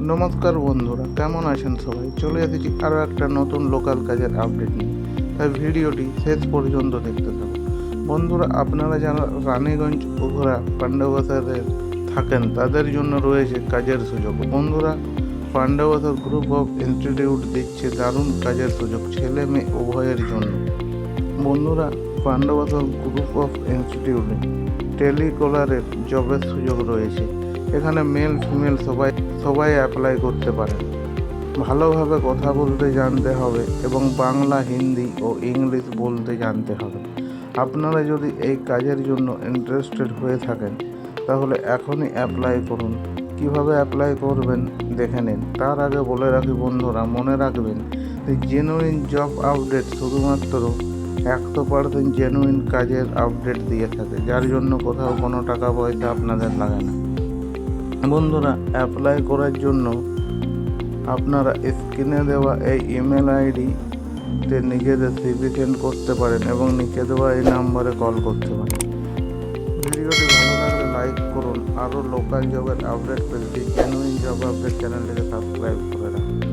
নমস্কার বন্ধুরা, কেমন আছেন সবাই? চলে এসেছি আরও একটা নতুন লোকাল কাজের আপডেট নিয়ে, তাই ভিডিওটি শেষ পর্যন্ত দেখতে থাকুন। বন্ধুরা, আপনারা যারা রানীগঞ্জ উগরা পান্ডবসারে থাকেন তাদের জন্য রয়েছে কাজের সুযোগ। বন্ধুরা, পান্ডবসার গ্রুপ অফ ইনস্টিটিউট দিচ্ছে দারুণ কাজের সুযোগ ছেলে মেয়ে উভয়ের জন্য। বন্ধুরা, পান্ডবসার গ্রুপ অফ ইনস্টিটিউটে টেলিকলারের জবের সুযোগ রয়েছে। এখানে মেল ফিমেল সবাই অ্যাপ্লাই করতে পারেন। ভালোভাবে কথা বলতে জানতে হবে এবং বাংলা, হিন্দি ও ইংলিশ বলতে জানতে হবে। আপনারা যদি এই কাজের জন্য ইন্টারেস্টেড হয়ে থাকেন তাহলে এখনই অ্যাপ্লাই করুন। কিভাবে অ্যাপ্লাই করবেন দেখে নিন। তার আগে বলে রাখি বন্ধুরা, মনে রাখবেন যে জেনুইন জব আপডেট শুধুমাত্র 100% জেনুইন কাজের আপডেট দিয়ে থাকে, যার জন্য কোথাও কোনো টাকা পয়সা আপনাদের লাগে না। বন্ধুরা, অ্যাপ্লাই করার জন্য আপনারা স্ক্রিনে দেওয়া এই ইমেল আইডিতে নিজেদের সিভি সেন্ড করতে পারেন এবং নিচে দেওয়া এই নাম্বারে কল করতে পারেন। ভিডিওটি ভালো লাগলে লাইক করুন। আরও লোকাল জবের আপডেট পেতে জেনুইন জব আপডেট চ্যানেলটিকে সাবস্ক্রাইব করে রাখুন।